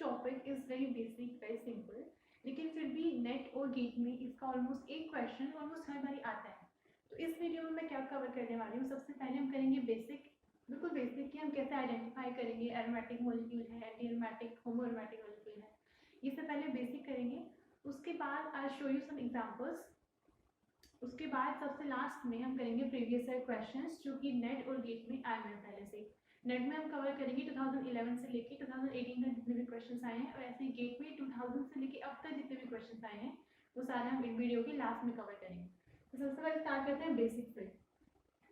Topic is very basic, very simple, लेकिन फिर भी नेट और गेट में इसका ऑलमोस्ट एक क्वेश्चन ऑलमोस्ट हर बारी आता है। तो इस वीडियो में मैं क्या कवर करने वाली हूँ, सबसे पहले हम करेंगे बेसिक, बिल्कुल बेसिक कि हम कैसे आइडेंटिफाई करेंगे एरोमेटिक मॉलिक्यूल है, antiaromatic, homoaromatic molecule है, ये सब पहले बेसिक करेंगे। उसके बाद I show you some examples. उसके बाद सबसे लास्ट में हम करेंगे प्रीवियस ईयर क्वेश्चंस जो कि नेट और गेट में आए हैं पहले से। नेट में हम कवर करेंगे 2011 से लेके 2018 तक जितने भी क्वेश्चंस आए हैं, और ऐसे ही गेट में 2000 से लेके अब तक जितने भी क्वेश्चंस आए हैं वो सारे हम एक वीडियो के लास्ट में कवर करेंगे। तो सबसे पहले स्टार्ट करते हैं बेसिक से।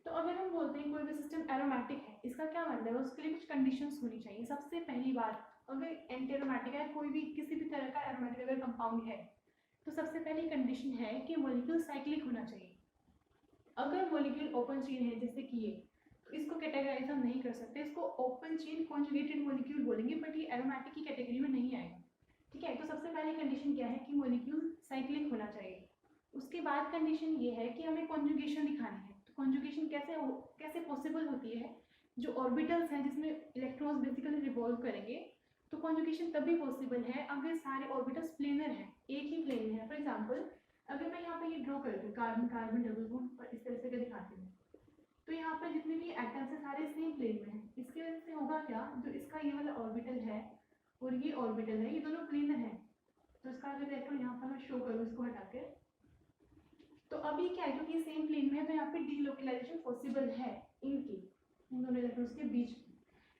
तो अगर हम बोलते हैं कोई भी सिस्टम एरोमेटिक है, इसका क्या मतलब है, उसके लिए कुछ कंडीशंस होनी चाहिए। सबसे पहली बात, अगर एंटी एरोमेटिक है, कोई भी किसी भी तरह का एरोमेटिक अगर कंपाउंड है, तो सबसे पहली कंडीशन है कि मॉलिक्यूल साइक्लिक होना चाहिए। अगर मॉलिक्यूल ओपन चेन है जैसे कि ये, तो इसको कैटेगराइज हम नहीं कर सकते, इसको ओपन चेन कॉन्जुगेटेड मॉलिक्यूल बोलेंगे, बट ये एरोमेटिक की कैटेगरी में नहीं आएगा। ठीक है, तो सबसे पहली कंडीशन क्या है कि मॉलिक्यूल साइक्लिक होना चाहिए। उसके बाद कंडीशन ये है कि हमें कॉन्जुगेशन दिखानी है। तो कॉन्जुगेशन कैसे पॉसिबल होती है, जो ऑर्बिटल्स हैं जिसमें इलेक्ट्रॉन्स बेसिकली रिवॉल्व करेंगे, तो कॉन्जुगेशन तभी पॉसिबल है अगर सारे ऑर्बिटल्स प्लेनर हैं, एक ही प्लेन में है। फॉर एग्जांपल अगर मैं यहाँ पे ये ड्रॉ कर दूँ कार्बन कार्बन डबल बॉन्ड, और इस तरह से दिखाती हूँ, तो यहाँ पर जितने भी एटम्स हैं सारे सेम प्लेन में हैं। इसकी वजह से होगा क्या, जो इसका ये वाला ऑर्बिटल है और ये ऑर्बिटल है, ये दोनों प्लेनर हैं। तो इसका अगर देखो यहाँ पर मैं शो करूँ इसको हटा के, तो अभी क्या है, क्योंकि सेम प्लेन में है तो यहाँ पे डीलोकलाइजेशन पॉसिबल है इनकी, इन दोनों इलेक्ट्रॉन्स के बीच में।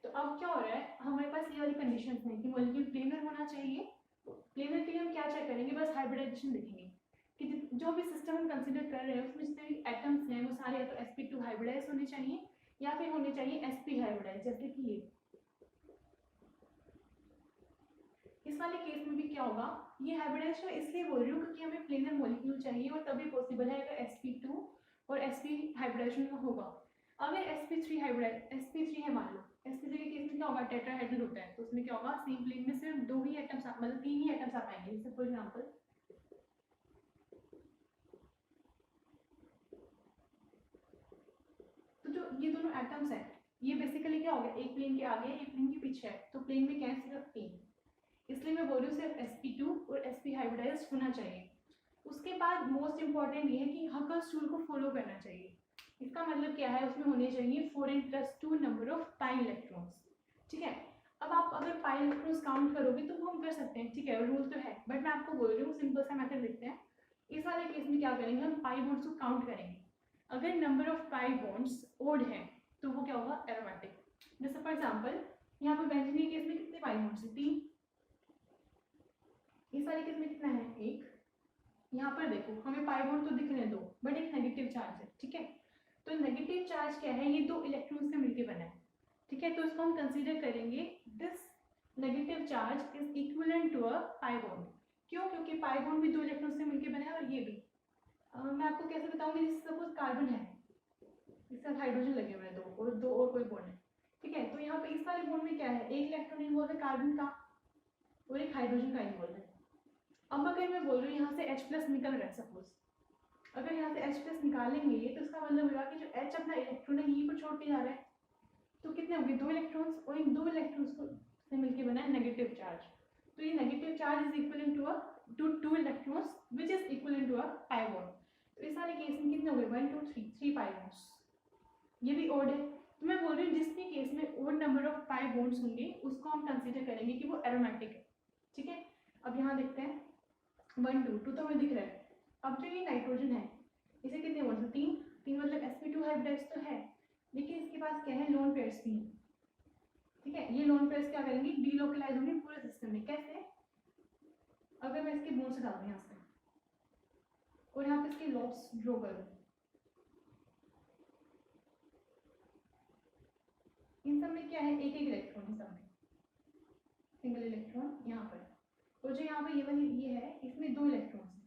तो अब क्या हो रहा है, हमारे पास ये वाली कंडीशंस हैं कि मॉलिक्यूल प्लेनर होना चाहिए। प्लेनर के लिए हम क्या चेक करेंगे, बस हाइब्रिडाइजेशन देखेंगे कि जो भी सिस्टम हम कंसीडर कर रहे हैं उसमें जितने भी एटम्स हैं वो सारे या तो sp2 हाइब्रिडाइज होने चाहिए या फिर होने चाहिए sp हाइब्रिडाइज, जैसे कि ये। इस वाले केस में भी क्या होगा, ये हाइब्रिडाइज मैं इसलिए बोल रही हूँ क्योंकि हमें प्लेनर मॉलिक्यूल चाहिए और तभी पॉसिबल है अगर sp2 और sp हाइब्रिडाइजेशन होगा। अगर sp3 हाइब्रिडाइज, sp3 है मान लो, sp3 के केस में क्या होगा, टेट्राहेड्रल होता है, तो उसमें क्या होगा, सेम प्लेन में सिर्फ दो ही एटम्स, मतलब तीन ही एटम्स आ पाएंगे। जैसे फॉर एग्जांपल तो जो ये दोनों एटम्स हैं, ये बेसिकली क्या हो गया, एक प्लेन के आगे एक प्लेन के पीछे है, तो प्लेन में क्या है, सिर्फ तीन। इसलिए मैं बोल रही हूँ सिर्फ sp2 और sp हाइब्रिडाइज्ड होना चाहिए। उसके बाद मोस्ट इंपॉर्टेंट ये है कि हकर्स रूल को फॉलो करना चाहिए। इसका मतलब क्या है, उसमें होने चाहिए 4n+2 number of pi electrons. ठीक है, अब आप अगर पाई इलेक्ट्रॉन्स काउंट करोगे तो वो हम कर सकते हैं, ठीक है, रूल तो है, बट मैं आपको बोल रही हूँ सिंपल सा मेथड देखते हैं। इस वाले केस में क्या करेंगे, हम पाई बॉन्ड्स को काउंट करेंगे। अगर number of pi bonds odd है तो वो क्या होगा, एरोमेटिक। जैसे फॉर एग्जांपल यहाँ पर बेंजीन के केस में कितने पाई बॉन्ड्स हैं, 3। इस वाले केस में कितना है, 1। यहाँ पर देखो हमें पाई बॉन्ड तो दिख रहे हैं 2, बट एक नेगेटिव चार्ज है। ठीक है, तो नेगेटिव चार्ज क्या है, ये दो इलेक्ट्रॉन्स से मिलकर बना है। ठीक है, तो इसको हम कंसीडर करेंगे this negative charge is equivalent to a pi bond. क्यों, क्योंकि पाई बॉन्ड भी दो इलेक्ट्रॉन्स से मिलकर बना है, और ये भी मैं आपको कैसे बताऊंगी, जैसे सपोज कार्बन है, इसके साथ हाइड्रोजन लगे हुए हैं दो और कोई बॉन्ड है। ठीक है, तो यहाँ पे इस वाले बॉन्ड में क्या है, एक इलेक्ट्रॉन इन्वॉल्व है कार्बन का और एक हाइड्रोजन का इन्वॉल्व है। अब अगर मैं बोल रही हूँ यहाँ से H+ निकल रहा है, सपोज अगर यहाँ से H+ निकालेंगे तो इसका मतलब होगा कि जो H अपना इलेक्ट्रॉन है यहीं पर छोड़ के जा रहा है, तो कितने होंगे, 2 इलेक्ट्रॉन्स, और इन 2 इलेक्ट्रॉन्स को से मिलकर बना है नेगेटिव चार्ज। तो ये negative charge is equivalent to 2 electrons which is equivalent to a pi bond. तो इस वाले केस में कितने हो गए, 1 2 3 पाई बॉन्ड्स। ये भी ओड है, तो मैं बोल रही हूँ जिस भी केस में odd number of pi bonds होंगे उसको हम कंसीडर करेंगे कि वो एरोमेटिक है। ठीक है, अब यहाँ देखते हैं 1 2 2 तो हमें दिख रहा है। अब जो ये नाइट्रोजन है इसे कितने बॉन्ड्स, 3 मतलब sp2 हाइब्रिडाइज तो है, लेकिन इसके पास क्या है, लोन पेयर्स भी है। ठीक है, ये लोन पेयर्स क्या करेंगे, डीलोकलाइज होंगे पूरे सिस्टम में। कैसे, अगर मैं इसके बॉन्ड्स हटा दूं यहाँ से और यहाँ पे इसके लॉब्स ड्रॉ करूं, इन सब में क्या है, एक एक इलेक्ट्रॉन, इन सब में सिंगल इलेक्ट्रॉन यहाँ पर, और जो यहाँ पे ये वाली ये है इसमें 2 इलेक्ट्रॉन्स हैं।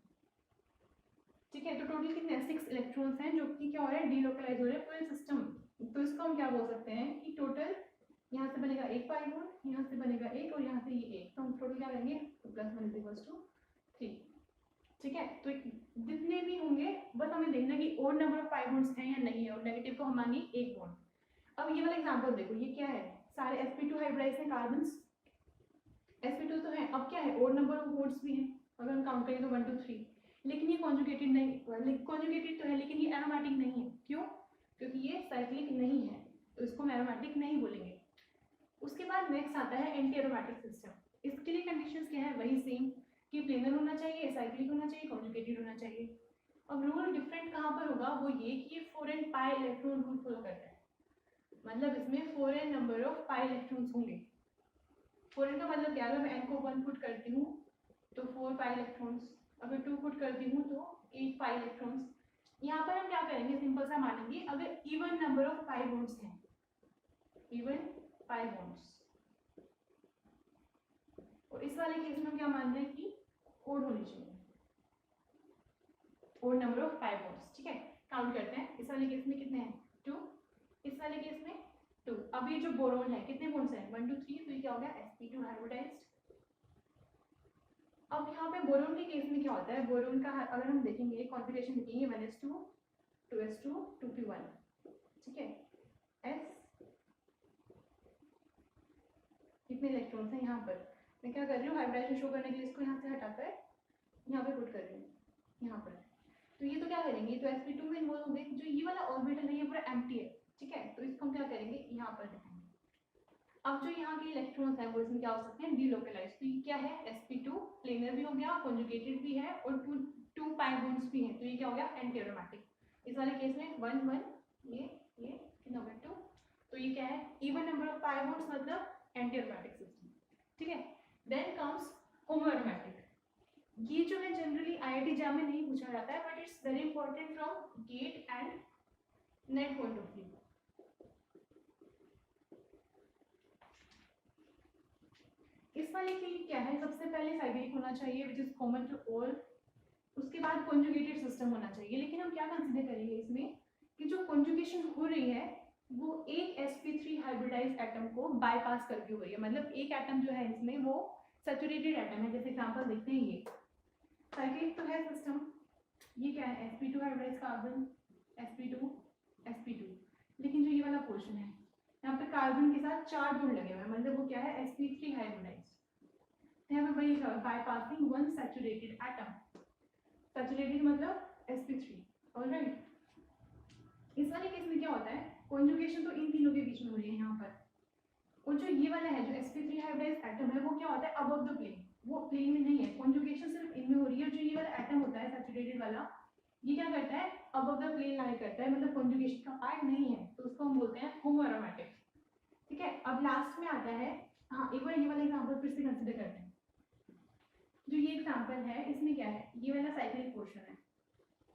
ठीक है, तो टोटल कितने 6 इलेक्ट्रॉन्स हैं जो कि क्या हो रहा है, डीलोकलाइज हो रहे हैं पूरे सिस्टम। तो इसको हम क्या बोल सकते हैं कि टोटल यहाँ से बनेगा एक पाई बॉन्ड, यहाँ से बनेगा एक, और यहाँ से ये एक, तो हम टोटल क्या करेंगे, +1 = 3। ठीक है, तो जितने भी होंगे बस हमें देखना कि और नंबर ऑफ पाई बॉन्ड्स हैं या नहीं है, और नेगेटिव को हम मानिए एक बॉन्ड। अब ये वाला एग्जांपल देखो, ये क्या है, सारे sp2 हाइब्रिडाइज हैं कार्बन्स, sp2 अब क्या है, ओड नंबर ऑफ बोर्ड्स भी हैं, अगर हम काउंट करें तो 1 2 3, लेकिन ये कॉन्जुगेटेड नहीं, कॉन्जुगेटेड तो है लेकिन ये एरोमेटिक नहीं है। क्यों? क्योंकि ये साइक्लिक नहीं है, तो इसको हम एरोमेटिक नहीं बोलेंगे। उसके बाद नेक्स्ट आता है एंटी एरोमेटिक सिस्टम। इसके लिए कंडीशंस क्या है, वही सेम कि प्लेनर होना चाहिए, साइक्लिक होना चाहिए, कॉन्जुगेटेड होना चाहिए। अब रूल डिफरेंट कहाँ पर होगा, वो ये कि ये 4n pi electron rule follow करता है, मतलब इसमें 4n number of pi electrons होंगे। 4n का मतलब क्या है, अगर मैं n को 1 पुट करती हूँ तो 4 पाई इलेक्ट्रॉन्स, अगर 2 पुट करती हूँ तो 8 पाई इलेक्ट्रॉन्स। यहाँ पर हम क्या करेंगे, सिंपल सा मानेंगे अगर even number of pi bonds हैं, इवन पाई बॉन्ड्स, और इस वाले केस में हम क्या मान रहे हैं कि ओड होनी चाहिए, odd number of pi bonds. ठीक है, काउंट करते हैं। इस वाले केस में कितने हैं, 2, इस वाले केस में 2। अब ये जो बोरोन है कितने बॉन्ड्स हैं, 1 2 3, तो ये क्या हो गया, sp2 हाइब्रिडाइज्ड। अब यहाँ पे बोरोन के केस में क्या होता है, बोरोन का अगर हम देखेंगे कॉन्फिगरेशन देखेंगे 1s2 2s2 2p1, ठीक है। s कितने इलेक्ट्रॉन्स हैं यहाँ पर, मैं क्या कर रही हूँ हाइब्रिडाइजेशन शो करने के लिए इसको यहाँ से हटाकर यहाँ पे पुट कर रही हूँ यहाँ पर। तो ये तो क्या करेंगे, तो sp2 में इन्वॉल्व होंगे, जो ये वाला ऑर्बिटल है ये पूरा एम्प्टी है, ठीक है, तो इसको हम क्या करेंगे यहाँ पर लिखेंगे। अब जो यहाँ के इलेक्ट्रॉन्स हैं वो इसमें क्या हो सकते हैं, डीलोकलाइज। तो ये क्या है, sp2 प्लेनर भी हो गया, कॉन्जुगेटेड भी है, और 2 पाई बॉन्ड्स भी हैं, तो ये क्या हो गया, एंटी एरोमेटिक। इस वाले केस में 1 1, ये कितना हो गया 2, तो ये क्या है, even number of pi bonds, मतलब एंटी एरोमेटिक सिस्टम। ठीक है, देन कम्स होमोएरोमेटिक। ये जो है जनरली IIT JAM में नहीं पूछा जाता है, but it's very important from GATE and NET point of view. इस वाले के लिए क्या है, सबसे पहले साइक्लिक होना चाहिए which is common to all, उसके बाद कॉन्जुगेटेड सिस्टम होना चाहिए। लेकिन हम क्या कंसीडर करेंगे इसमें कि जो कॉन्जुगेशन हो रही है वो एक sp3 हाइब्रिडाइज्ड एटम को बाईपास करके हो रही है, मतलब एक एटम जो है इसमें वो सैचुरेटेड एटम है। जैसे एग्जांपल देखते हैं, ये साइक्लिक तो है सिस्टम, ये क्या है, sp2 हाइब्रिडाइज्ड कार्बन, sp2, लेकिन जो ये वाला पोर्शन है यहाँ पे कार्बन के साथ 4 बॉन्ड लगे हुए हैं, मतलब वो क्या है, sp3 हाइब्रिडाइज्ड। यहाँ पे वही bypassing one saturated atom, saturated मतलब sp3, ऑलराइट। इस वाले केस में क्या होता है, कॉन्जुगेशन तो इन तीनों के बीच में हो रही है यहाँ पर, और जो ये वाला है जो sp3 हाइब्रिडाइज्ड एटम है वो क्या होता है, अबव द प्लेन, वो प्लेन में नहीं है, कॉन्जुगेशन सिर्फ इनमें हो रही है। जो ये वाला एटम होता है सैचुरेटेड वाला, ये क्या करता है, अबव द प्लेन लाई करता है, मतलब कॉन्जुगेशन का पार्ट नहीं है, तो उसको हम बोलते हैं होमोएरोमेटिक। ठीक है, अब लास्ट में आता है, हाँ एक बार ये वाला एग्जांपल फिर से कंसीडर करते हैं। जो ये एग्जांपल है इसमें क्या है, ये वाला साइक्लिक पोर्शन है,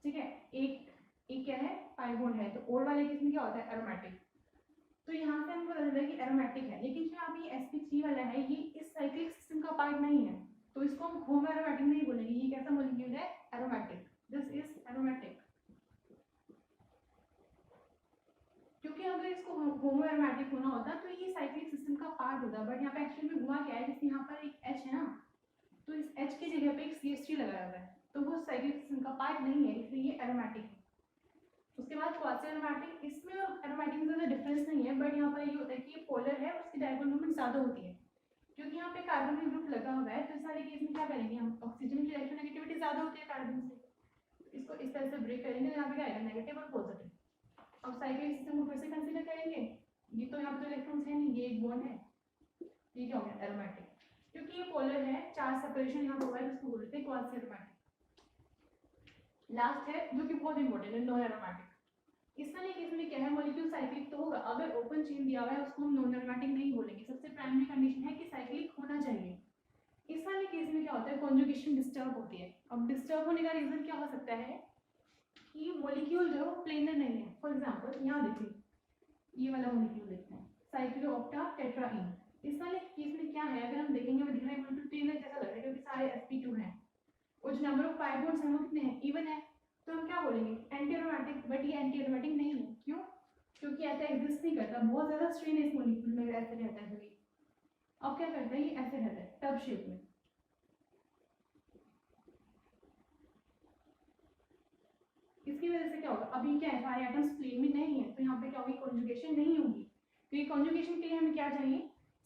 ठीक है, एक क्या है, पाई बॉन्ड है, तो और वाले केस में क्या होता है, एरोमेटिक। तो यहाँ से हमको पता चलता है कि एरोमेटिक है, लेकिन जो यहाँ पे sp3 वाला है ये इस साइक्लिक सिस्टम का पार्ट नहीं है, तो इसको हम होमोएरोमेटिक नहीं बोलेंगे। ये कैसा मॉलिक्यूल है, एरोमेटिक, दिस इज एरोमेटिक। क्योंकि अगर इसको होमोएरोमेटिक होना होता तो ये साइक्लिक सिस्टम का पार्ट होता, बट यहाँ पे एक्चुअली में हुआ क्या है, जैसे यहाँ पर एक H है ना, तो इस H की जगह पे एक CH3 लगाया हुआ है, तो वो साइक्लिक सिस्टम का पार्ट नहीं है, इसलिए ये एरोमेटिक है। उसके बाद क्वासी एरोमेटिक, इसमें और एरोमेटिक में ज़्यादा डिफरेंस नहीं है, बट यहाँ पर ये होता है कि ये पोलर है, उसकी डायगोनल मूवमेंट ज़्यादा होती है, क्योंकि यहाँ पे कार्बन का ग्रुप लगा हुआ है, तो इस वाले केस में क्या करेंगे हम, ऑक्सीजन की इलेक्ट्रोनेगेटिविटी ज़्यादा होती है कार्बन से, इसको इस तरह से ब्रेक करेंगे, तो यहाँ पे क्या आएगा, नेगेटिव और पॉजिटिव। अब साइक्लिक सिस्टम को फिर से कंसीडर करेंगे, ये तो यहाँ पे तो इलेक्ट्रॉन्स है नहीं, ये एक बॉन्ड है, ये क्या हो गया, एरोमेटिक। क्योंकि ये पोलर है, चार्ज सेपरेशन यहाँ पर हुआ है, इसको बोलते हैं क्वासी एरोमेटिक। लास्ट है जो कि बहुत इंपॉर्टेंट है, नॉन एरोमेटिक। इस वाले केस में क्या है, मॉलिक्यूल साइक्लिक तो होगा, अगर ओपन चेन दिया हुआ है उसको हम नॉन एरोमेटिक नहीं बोलेंगे, सबसे प्राइमरी कंडीशन है कि साइक्लिक होना चाहिए। इस वाले केस में क्या होता है, कॉन्जुगेशन डिस्टर्ब होती है। अब डिस्टर्ब होने का रीजन क्या हो सकता है कि मॉलिक्यूल जो प्लेनर नहीं है। फॉर एग्जांपल यहाँ देखिए, ये वाला मॉलिक्यूल देखते हैं, साइक्लोऑक्टा टेट्राईन। इस वाले केस में क्या है, अगर हम देखेंगे वो दिख रहा है बिल्कुल प्लेनर जैसा लग रहा है, क्योंकि सारे sp2 हैं, और जो नंबर ऑफ पाई बॉन्ड्स हैं वो कितने हैं, इवन है, तो हम क्या बोलेंगे, एंटी एरोमेटिक। बट ये एंटी एरोमेटिक नहीं है, क्यों, क्योंकि ऐसा एग्जिस्ट नहीं करता, बहुत ज़्यादा स्ट्रेन है इस मॉलिक्यूल में, ऐसे रहता है सभी। अब क्या करता है, ये ऐसे रहता है टब शेप में, इसकी वजह से क्या होगा, अभी क्या है, सारे एटम्स प्लेन में नहीं है, तो यहाँ पे क्या होगी, कॉन्जुगेशन नहीं होगी, क्योंकि कॉन्जुगेशन के लिए हमें क्या चाहिए,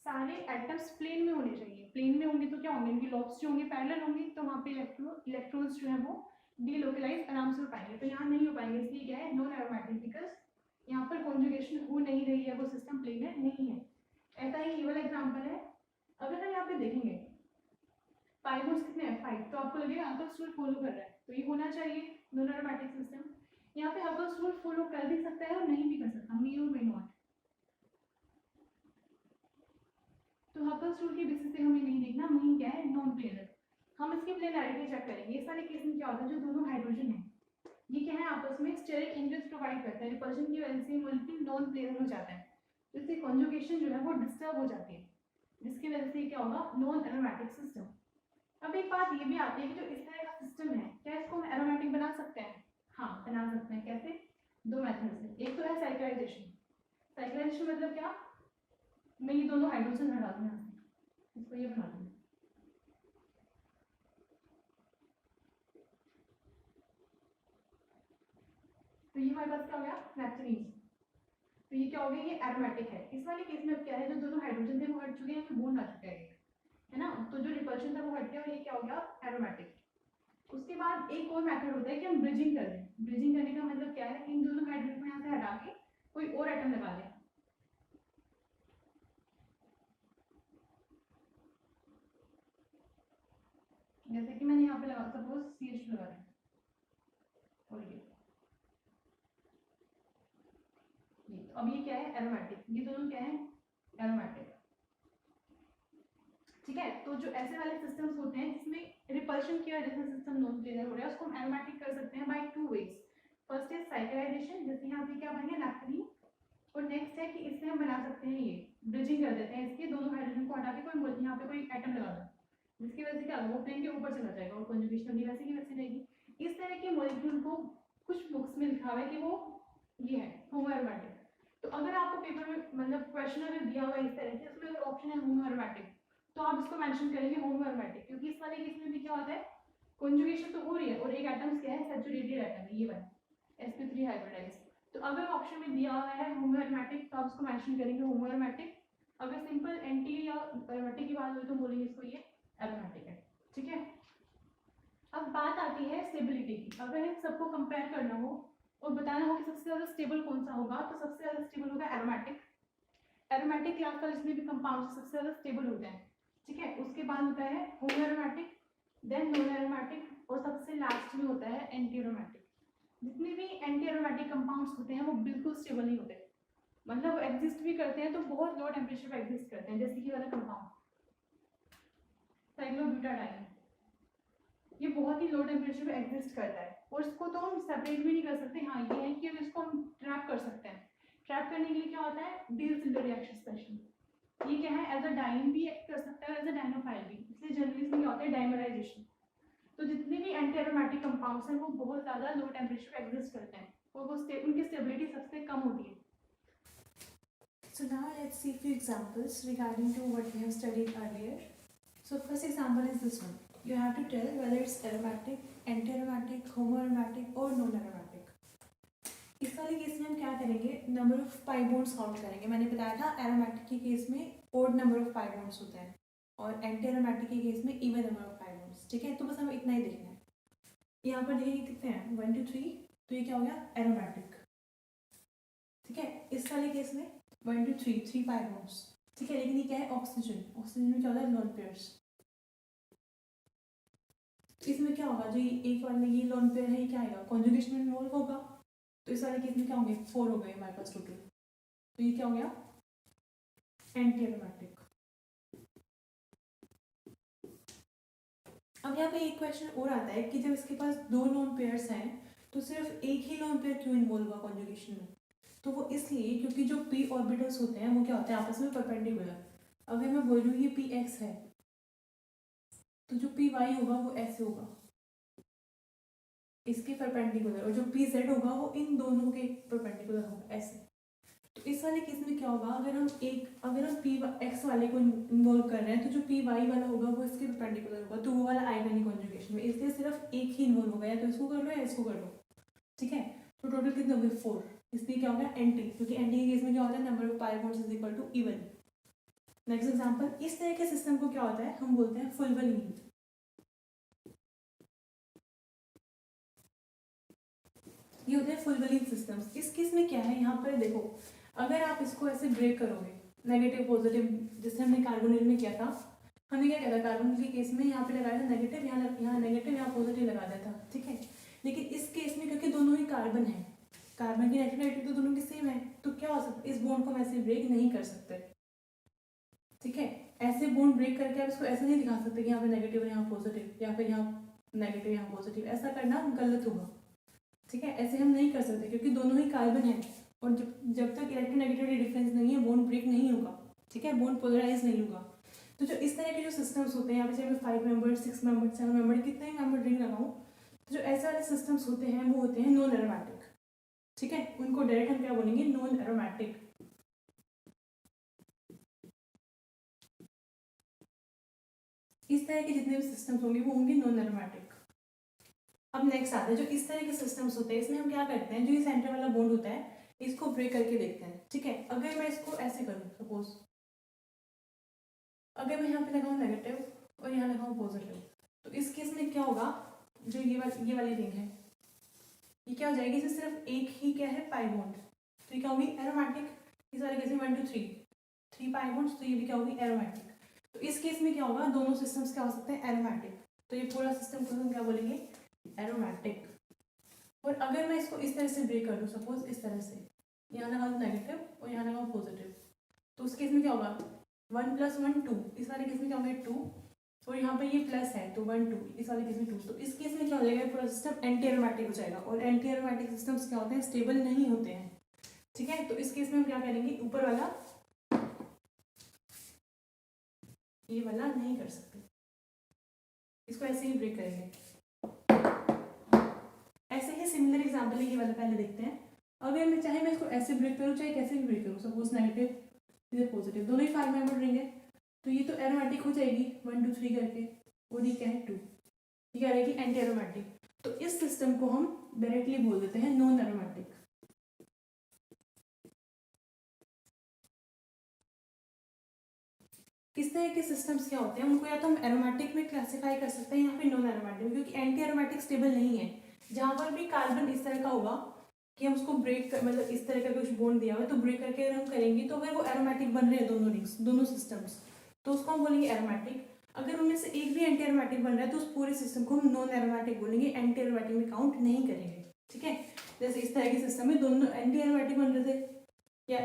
सारे एटम्स प्लेन में होने चाहिए, प्लेन में होंगे तो क्या होंगे, इनके लॉब्स जो होंगे पैरेलल होंगे, तो वहाँ पे इलेक्ट्रॉन्स जो है वो डीलोकलाइज आराम से हो पाएंगे। तो यहाँ नहीं हो पाएंगे, इसलिए क्या है, नॉन एरोमेटिक, बिकॉज यहाँ पर कॉन्जुगेशन हो नहीं रही है, वो सिस्टम प्लेनर नहीं है। ऐसा ही ये वाला एग्जाम्पल है। अगर हम यहाँ पे देखेंगे पाई बॉन्ड्स कितने हैं, 5, तो आपको लगेगा हबल्स रूल फॉलो कर रहा है, तो ये होना चाहिए नॉन एरोमेटिक सिस्टम। यहाँ पे हबल्स रूल फॉलो कर भी सकता है और नहीं भी कर सकता, मे और मे नॉट। तो हबल्स रूल के बेसिस पे हमें नहीं देखना मीन क्या है, नॉन प्लेनर। हम इसकी प्लेनरिटी चेक करेंगे। इस वाले केस में क्या होता है, जो दोनों हाइड्रोजन है ये क्या है, आपस में स्टेरिक इंटरेस्ट प्रोवाइड करता है, रिपल्शन की वजह से मॉलिक्यूल नॉन प्लेनर हो जाता है, तो इससे कॉन्जुगेशन जो है वो डिस्टर्ब हो जाती है, जिसकी वजह से क्या होगा, नॉन एरोमेटिक सिस्टम। अब एक बात ये भी आती है कि जो इस तरह का सिस्टम है, क्या इसको हम एरोमेटिक बना सकते हैं? हाँ बना सकते हैं। कैसे? दो मेथड से। एक तो है साइक्लाइजेशन। साइक्लाइजेशन मतलब क्या, मैं ये दोनों हाइड्रोजन हटा दूँ यहाँ से, इसको ये बना दूँ, तो ये हमारे पास क्या हो गया, नेप्थलीन। तो ये क्या हो गया, ये एरोमेटिक है। इस वाले केस में अब क्या है, जो दोनों हाइड्रोजन थे वो हट चुके हैं, बॉन्ड आ चुका है ना, तो जो रिपल्शन था वो हट गया और ये क्या हो गया, एरोमेटिक। उसके बाद एक और मेथड होता है कि हम ब्रिजिंग कर दें। ब्रिजिंग करने का मतलब क्या है, इन दोनों हाइड्रोजन को यहाँ से हटा के कोई और एटम लगा दें। जैसे कि मैंने यहाँ पे लगा, सपोज CH लगा दें, और ये तो अब ये क्या है, एरोमेटिक। ये दोनों क्या है, एरोमेटिक। ठीक है, तो जो ऐसे वाले सिस्टम्स होते हैं जिसमें रिपल्शन की वजह से सिस्टम नॉन प्लेनर हो रहा है, उसको हम एरोमेटिक कर सकते हैं by 2 ways. First is cyclization, जैसे यहाँ पे क्या बन गया, नैप्थलीन। और नेक्स्ट है कि इससे हम बना सकते हैं, ये ब्रिजिंग कर देते हैं, इसके दोनों हाइड्रोजन को हटा के कोई यहाँ पे कोई एटम लगा दो, जिसकी वजह से क्या होगा, वो प्लेन के ऊपर चला जाएगा और कॉन्जुगेशन भी वैसे की वैसे रहेगी। इस तरह के मॉलिक्यूल को कुछ बुक्स में लिखा हुआ है कि वो ये है होमोएरोमेटिक। तो अगर आपको पेपर में मतलब क्वेश्चन अगर दिया हुआ है इस तरह से, उसमें अगर ऑप्शन है होमोएरोमेटिक, तो आप इसको मेंशन करेंगे होमोएरोमेटिक, क्योंकि इस वाले केस में भी क्या होता है, कॉन्जुगेशन तो हो रही है और एक एटम्स क्या है, सैचुरेटेड एटम है, ये वाला sp3 हाइब्रिडाइज। तो अगर ऑप्शन में दिया हुआ है होमोएरोमेटिक, तो आप इसको मेंशन करेंगे होमोएरोमेटिक। अगर सिंपल एंटी या एरोमेटिक की बात हो तो बोलेंगे इसको ये एरोमेटिक है। ठीक है, अब बात आती है स्टेबिलिटी की। अगर इन सबको कंपेयर करना हो और बताना हो कि सबसे ज्यादा स्टेबल कौन सा होगा, तो सबसे ज्यादा स्टेबल होगा एरोमेटिक। एरोमेटिक क्लास का जितने भी कंपाउंड सबसे ज्यादा स्टेबल होते हैं। ठीक है, उसके बाद होता है होमोएरोमेटिक, देन नॉन एरोमेटिक, और सबसे लास्ट में होता है एंटी एरोमेटिक। जितने भी एंटी एरोमेटिक कंपाउंड्स होते हैं वो बिल्कुल स्टेबल नहीं होते, मतलब एग्जिस्ट भी करते हैं तो बहुत लो टेम्परेचर पे एग्जिस्ट करते हैं, जैसे कि वाला कंपाउंड साइक्लोब्यूटाडाइन, ये बहुत ही लो टेम्परेचर पे एग्जिस्ट करता है, और इसको तो हम सेपरेट भी नहीं कर सकते। हाँ ये है कि इसको हम ट्रैप कर सकते हैं। ट्रैप करने के लिए क्या होता है, डिल्स रिएक्शन स्पेशल। ये क्या है, एज अ डाइन भी एक्ट कर सकता है, एज अ डायनोफाइल भी, इसलिए जनरली इसमें क्या होता है, डाइमराइजेशन। तो जितने भी एंटी एरोमेटिक कंपाउंड्स हैं वो बहुत ज़्यादा लो टेम्परेचर पे एग्जिस्ट करते हैं, और वो उनकी स्टेबिलिटी सबसे कम होती है। So now let's see few examples regarding to what we have studied earlier. So first example is this one. You have to tell whether it's aromatic, anti-aromatic, homoaromatic or non-aromatic. इस वाले case में हम क्या करेंगे, number of pi bonds count करेंगे। मैंने बताया था एरोमेटिक के केस में odd number of pi bonds होते हैं और एंटी एरोमेटिक के केस में even number of pi bonds. ठीक है, तो बस हमें इतना ही देखना है। यहाँ पर देखेंगे कितने हैं, 1 2 3, तो ये क्या हो गया, एरोमेटिक। ठीक है, इस वाले केस में 1 2 3 3 पाई बॉन्ड्स। ठीक है, लेकिन ये क्या है, ऑक्सीजन। ऑक्सीजन में क्या होता है, लोन पेयर्स। तो इसमें क्या होगा, जो एक वाले ये लोन पेयर है, ये क्या आएगा, कॉन्जुगेशन में इन्वॉल्व होगा। तो इस वाले केस में क्या होंगे, 4 हो गए हमारे पास टोटल। तो ये क्या हो गया, एंटी एरोमेटिक। अब यहाँ पे एक क्वेश्चन और आता है कि जब इसके पास 2 लोन पेयर्स हैं तो सिर्फ एक ही लोन पेयर क्यों इन्वॉल्व हुआ कॉन्जुगेशन में? तो वो इसलिए क्योंकि जो p ऑर्बिटल्स होते हैं वो क्या होते हैं, आपस में परपेंडिकुलर। अगर मैं बोल रही हूँ ये px है, तो जो py होगा वो ऐसे होगा, इसके परपेंडिकुलर, और जो pz होगा वो इन दोनों के परपेंडिकुलर होगा, ऐसे। तो इस वाले केस में क्या होगा, अगर हम px वाले को इन्वॉल्व कर रहे हैं तो जो py वाला होगा वो इसके परपेंडिकुलर होगा, तो वो वाला आएगा नहीं कॉन्जुगेशन में, इसलिए सिर्फ एक ही इन्वॉल्व होगा, या तो इसको कर लो या इसको कर लो। ठीक है, तो टोटल कितने हो गए, 4। इसलिए क्या होगा, एंटी, क्योंकि एंटी के केस में क्या होता है, number of pi bonds is equal to even. Next example, इस तरह के सिस्टम को क्या होता है, हम बोलते हैं फुलवलीन। ये होते हैं फुलवलीन सिस्टम्स। इस केस में क्या है, यहाँ पर देखो, अगर आप इसको ऐसे ब्रेक करोगे नेगेटिव पॉजिटिव, जैसे हमने कार्बोनिल में किया था, हमने क्या किया था कार्बोनिल के केस में यहाँ पे लगाया था नेगेटिव, यहाँ नेगेटिव, यहाँ पॉजिटिव लगा दिया था, ठीक है। लेकिन इस केस में क्योंकि दोनों ही कार्बन है, कार्बन की नेगेटिव तो दोनों की सेम है, तो क्या हो सकता है, इस बॉन्ड को हम ऐसे ब्रेक नहीं कर सकते, ठीक है। ऐसे बॉन्ड ब्रेक करके आप इसको ऐसे नहीं दिखा सकते कि यहाँ पे नेगेटिव है यहाँ पॉजिटिव, या फिर यहाँ नेगेटिव यहाँ पॉजिटिव, ऐसा करना गलत होगा, ठीक है। ऐसे हम नहीं कर सकते क्योंकि दोनों ही कार्बन है, और जब तक इलेक्ट्रोनेगेटिविटी डिफरेंस नहीं है बॉन्ड ब्रेक नहीं होगा, ठीक है, बॉन्ड पोलराइज नहीं होगा। तो जो इस तरह के जो सिस्टम्स होते हैं, यहाँ पे चाहे 5 मेंबर, 6 मेंबर, 7 मेंबर, कितने ही मेंबर रिंग लगाऊं, तो जो ऐसे वाले सिस्टम्स होते हैं वो होते हैं नॉन एरोमेटिक, ठीक है। उनको डायरेक्ट हम क्या बोलेंगे, नॉन एरोमेटिक। इस तरह के जितने भी सिस्टम्स होंगे वो होंगे नॉन एरोमेटिक। अब नेक्स्ट आता है जो इस तरह के सिस्टम्स होते हैं, इसमें हम क्या करते हैं, जो ये सेंटर वाला बॉन्ड होता है इसको ब्रेक करके देखते हैं, ठीक है। अगर मैं इसको ऐसे करूँ, सपोज अगर मैं यहाँ पे लगाऊँ नेगेटिव और यहाँ लगाऊँ पॉजिटिव, तो इस केस में क्या होगा, जो ये वाली रिंग है ये क्या हो जाएगी, इसमें सिर्फ एक ही क्या है पाई बॉन्ड, तो ये क्या होगी एरोमेटिक। इस वाले केस में 1 2 3 पाई बॉन्ड्स, तो ये भी क्या होगी एरोमेटिक। तो इस केस में क्या होगा, दोनों सिस्टम्स क्या हो सकते हैं एरोमेटिक, तो ये पूरा सिस्टम को हम क्या बोलेंगे एरोमेटिक। और अगर मैं इसको इस तरह से ब्रेक कर दूँ, सपोज इस तरह से, यहाँ लगाऊँ नेगेटिव और यहाँ लगाऊँ पॉजिटिव, तो उस केस में क्या होगा 1 + 1 2, इस वाले केस में क्या होगा 2, और यहाँ पे ये प्लस है तो 1 2, इस वाले केस में 2, तो इस केस में क्या हो जाएगा पूरा सिस्टम एंटी एरोमेटिक हो जाएगा। और एंटी एरोमेटिक सिस्टम्स क्या होते हैं, स्टेबल नहीं होते हैं, ठीक है। तो इस केस में हम क्या करेंगे, ऊपर वाला ये वाला नहीं कर सकते, इसको ऐसे ही ब्रेक करेंगे। ऐसे ही सिमिलर एग्जांपल है ये वाला, पहले देखते हैं। अगर मैं चाहे मैं इसको ऐसे ब्रेक करूँ चाहे कैसे भी ब्रेक करूँ, सपोज नेगेटिव इधर पॉजिटिव, दोनों ही 5 मेंबर रिंग है, तो ये तो एरोमेटिक हो जाएगी 1 2 3 करके, और ये क्या है 2, ये क्या रहेगी एंटी एरोमेटिक। तो इस सिस्टम को हम डायरेक्टली बोल देते हैं नॉन एरोमेटिक। इस तरह के सिस्टम्स क्या होते हैं, उनको या तो हम एरोमेटिक में क्लासिफाई कर सकते हैं या फिर नॉन एरोमेटिक में, क्योंकि एंटी एरोमेटिक स्टेबल नहीं है। जहां पर भी कार्बन इस तरह का होगा कि हम उसको ब्रेक कर, मतलब इस तरह का कुछ बॉन्ड दिया हुआ है तो ब्रेक करके अगर हम करेंगे तो अगर वो एरोमेटिक बन रहे हैं दोनों रिंग्स, दोनों सिस्टम्स, तो उसको हम बोलेंगे एरोमेटिक। अगर उनमें से एक भी एंटी एरोमेटिक बन रहा है तो उस पूरे सिस्टम को हम नॉन एरोमेटिक बोलेंगे, एंटी एरोमेटिक में काउंट नहीं करेंगे, ठीक है। जैसे इस तरह के सिस्टम में दोनों एंटी एरोमेटिक बन रहे थे, या